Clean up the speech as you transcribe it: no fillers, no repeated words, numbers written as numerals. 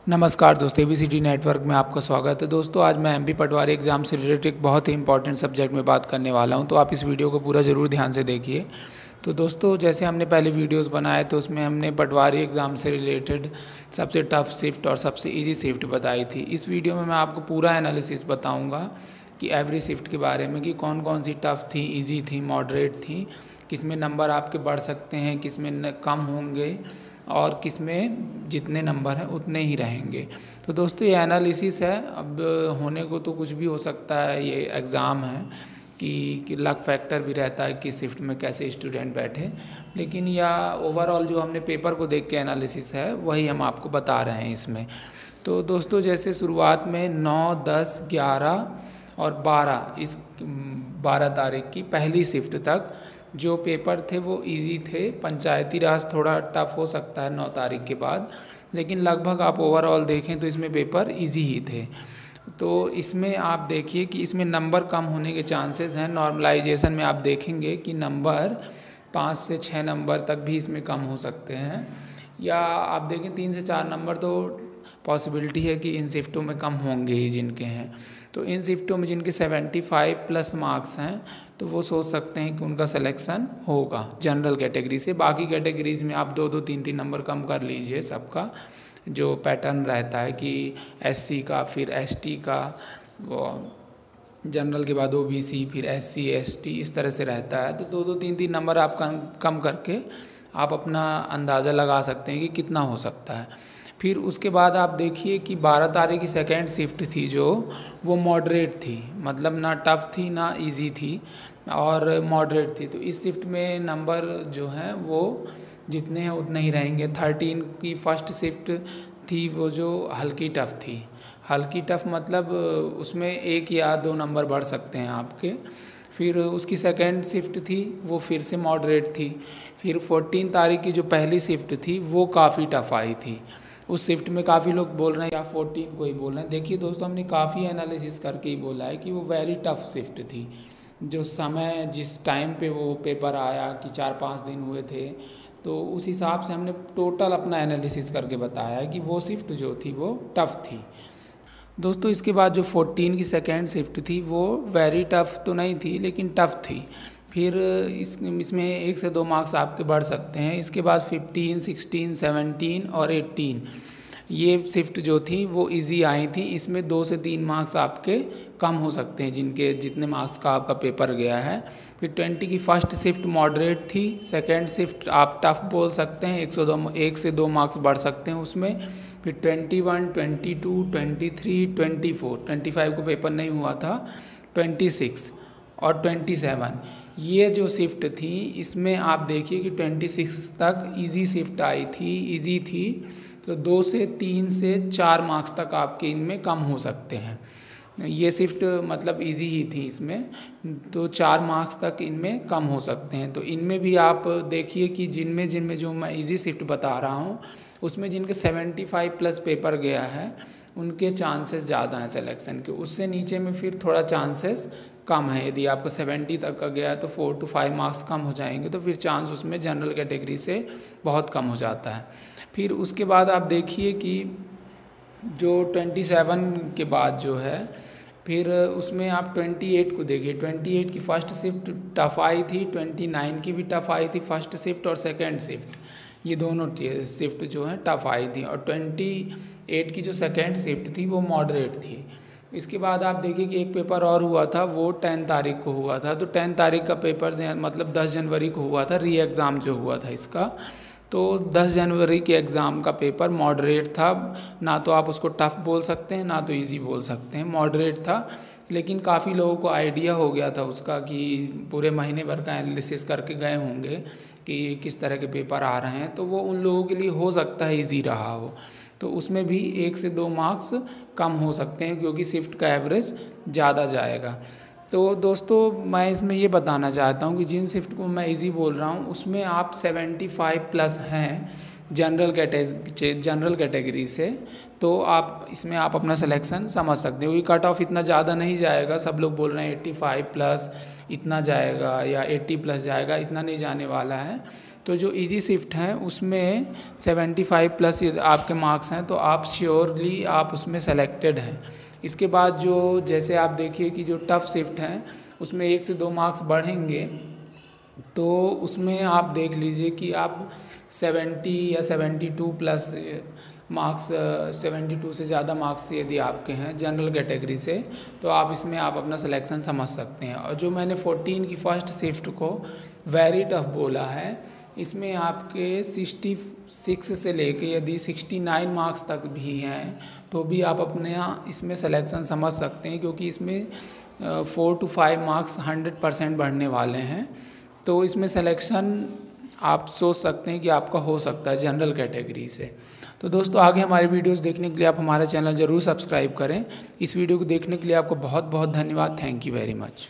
नमस्कार दोस्तों, ABCD network में आपका स्वागत है। दोस्तों आज मैं एमपी पटवारी एग्ज़ाम से रिलेटेड एक बहुत ही इंपॉर्टेंट सब्जेक्ट में बात करने वाला हूं, तो आप इस वीडियो को पूरा ज़रूर ध्यान से देखिए। तो दोस्तों जैसे हमने पहले वीडियोस बनाए तो उसमें हमने पटवारी एग्ज़ाम से रिलेटेड सबसे टफ़ शिफ्ट और सबसे ईजी शिफ्ट बताई थी। इस वीडियो में मैं आपको पूरा एनालिसिस बताऊँगा कि एवरी शिफ्ट के बारे में, कि कौन कौन सी टफ़ थी, ईजी थी, मॉडरेट थी, किस में नंबर आपके बढ़ सकते हैं, किस में कम होंगे और किस में जितने नंबर हैं उतने ही रहेंगे। तो दोस्तों ये एनालिसिस है। अब होने को तो कुछ भी हो सकता है, ये एग्ज़ाम है कि लक फैक्टर भी रहता है कि शिफ्ट में कैसे स्टूडेंट बैठे, लेकिन या ओवरऑल जो हमने पेपर को देख के एनालिसिस है वही हम आपको बता रहे हैं इसमें। तो दोस्तों जैसे शुरुआत में 9, 10, 11 और 12, इस 12 तारीख की पहली शिफ्ट तक जो पेपर थे वो इजी थे। पंचायती राज थोड़ा टफ हो सकता है 9 तारीख के बाद, लेकिन लगभग आप ओवरऑल देखें तो इसमें पेपर इजी ही थे। तो इसमें आप देखिए कि इसमें नंबर कम होने के चांसेस हैं। नॉर्मलाइजेशन में आप देखेंगे कि नंबर 5 से 6 नंबर तक भी इसमें कम हो सकते हैं, या आप देखें 3 से 4 नंबर तो पॉसिबिलिटी है कि इन शिफ्टों में कम होंगे ही जिनके हैं। तो इन शिफ्टों में जिनके 75 प्लस मार्क्स हैं तो वो सोच सकते हैं कि उनका सिलेक्शन होगा जनरल कैटेगरी से। बाकी कैटेगरीज में आप 2-2, 3-3 नंबर कम कर लीजिए। सबका जो पैटर्न रहता है कि एससी का, फिर एसटी का, वो जनरल के बाद ओबीसी, फिर एससी एसटी, इस तरह से रहता है। तो 2-2, 3-3 नंबर आप कम करके आप अपना अंदाज़ा लगा सकते हैं कि कितना हो सकता है। फिर उसके बाद आप देखिए कि 12 तारीख की सेकेंड शिफ्ट थी जो वो मॉडरेट थी, मतलब ना टफ़ थी ना इजी थी और मॉडरेट थी। तो इस शिफ्ट में नंबर जो हैं वो जितने हैं उतने ही रहेंगे। 13 की फर्स्ट शिफ्ट थी वो जो हल्की टफ़ थी। हल्की टफ़ मतलब उसमें 1 या 2 नंबर बढ़ सकते हैं आपके। फिर उसकी सेकेंड शिफ्ट थी वो फिर से मॉडरेट थी। फिर 14 तारीख की जो पहली शिफ्ट थी वो काफ़ी टफ़ आई थी। उस शिफ्ट में काफ़ी लोग बोल रहे हैं या 14 को ही बोल रहे हैं। देखिए दोस्तों, हमने काफ़ी एनालिसिस करके ही बोला है कि वो वेरी टफ़ शिफ्ट थी। जो समय जिस टाइम पे वो पेपर आया कि 4-5 दिन हुए थे, तो उस हिसाब से हमने टोटल अपना एनालिसिस करके बताया है कि वो शिफ्ट जो थी वो टफ़ थी। दोस्तों इसके बाद जो 14 की सेकेंड शिफ्ट थी वो वेरी टफ़ तो नहीं थी लेकिन टफ़ थी। फिर इसमें 1 से 2 मार्क्स आपके बढ़ सकते हैं। इसके बाद 15, 16, 17 और 18 ये शिफ्ट जो थी वो इजी आई थी। इसमें 2 से 3 मार्क्स आपके कम हो सकते हैं जिनके जितने मार्क्स का आपका पेपर गया है। फिर 20 की फर्स्ट शिफ्ट मॉडरेट थी। सेकेंड शिफ्ट आप टफ़ बोल सकते हैं, 1 से 2 मार्क्स बढ़ सकते हैं उसमें। फिर 21, 22, 23, 24, 25 को पेपर नहीं हुआ था, 26 और 27 ये जो शिफ्ट थी इसमें आप देखिए कि 26 तक इजी शिफ्ट आई थी, इजी थी। तो 2 से 3 से 4 मार्क्स तक आपके इनमें कम हो सकते हैं। ये शिफ्ट मतलब इजी ही थी, इसमें तो 4 मार्क्स तक इनमें कम हो सकते हैं। तो इनमें भी आप देखिए कि जिनमें जो मैं इजी शिफ्ट बता रहा हूँ उसमें जिनके 75 प्लस पेपर गया है उनके चांसेस ज़्यादा हैं सिलेक्शन के। उससे नीचे में फिर थोड़ा चांसेस कम है। यदि आपका 70 तक का गया है तो 4 to 5 मार्क्स कम हो जाएंगे, तो फिर चांस उसमें जनरल कैटेगरी से बहुत कम हो जाता है। फिर उसके बाद आप देखिए कि जो 27 के बाद जो है फिर उसमें आप 28 को देखिए। 28 की फ़र्स्ट शिफ्ट टफ़ आई थी, 29 की भी टफ़ आई थी फर्स्ट शिफ्ट और सेकेंड शिफ्ट, ये दोनों शिफ्ट जो हैं टफ़ आई थी। और 28 की जो सेकेंड शिफ्ट थी वो मॉडरेट थी। इसके बाद आप देखिए कि एक पेपर और हुआ था, वो 10 तारीख को हुआ था। तो 10 तारीख का पेपर मतलब 10 जनवरी को हुआ था, री एग्ज़ाम जो हुआ था इसका। तो 10 जनवरी के एग्ज़ाम का पेपर मॉडरेट था। ना तो आप उसको टफ़ बोल सकते हैं ना तो इजी बोल सकते हैं, मॉडरेट था। लेकिन काफ़ी लोगों को आइडिया हो गया था उसका कि पूरे महीने भर का एनालिसिस करके गए होंगे कि किस तरह के पेपर आ रहे हैं, तो वो उन लोगों के लिए हो सकता है इजी रहा हो। तो उसमें भी 1 से 2 मार्क्स कम हो सकते हैं क्योंकि शिफ्ट का एवरेज ज़्यादा जाएगा। तो दोस्तों मैं इसमें ये बताना चाहता हूँ कि जिन शिफ्ट को मैं इजी बोल रहा हूँ उसमें आप 75 प्लस हैं जनरल कैटेगरी से, तो आप इसमें आप अपना सिलेक्शन समझ सकते हो। क्योंकि कट ऑफ इतना ज़्यादा नहीं जाएगा। सब लोग बोल रहे हैं 85 प्लस इतना जाएगा या 80 प्लस जाएगा, इतना नहीं जाने वाला है। तो जो इजी शिफ्ट हैं उसमें 75 प्लस आपके मार्क्स हैं, तो आप श्योरली आप उसमें सेलेक्टेड हैं। इसके बाद जो जैसे आप देखिए कि जो टफ़ शिफ्ट हैं उसमें 1 से 2 मार्क्स बढ़ेंगे, तो उसमें आप देख लीजिए कि आप 70 या 72 प्लस मार्क्स, 72 से ज़्यादा मार्क्स यदि आपके हैं जनरल कैटेगरी से, तो आप इसमें आप अपना सिलेक्शन समझ सकते हैं। और जो मैंने 14 की फर्स्ट शिफ्ट को वेरी टफ बोला है, इसमें आपके 66 से लेके यदि 69 मार्क्स तक भी हैं तो भी आप अपने यहाँ इसमें सिलेक्शन समझ सकते हैं, क्योंकि इसमें 4 to 5 मार्क्स 100% बढ़ने वाले हैं। तो इसमें सिलेक्शन आप सोच सकते हैं कि आपका हो सकता है जनरल कैटेगरी से। तो दोस्तों, आगे हमारे वीडियोस देखने के लिए आप हमारा चैनल ज़रूर सब्सक्राइब करें। इस वीडियो को देखने के लिए आपको बहुत बहुत धन्यवाद। Thank you very much.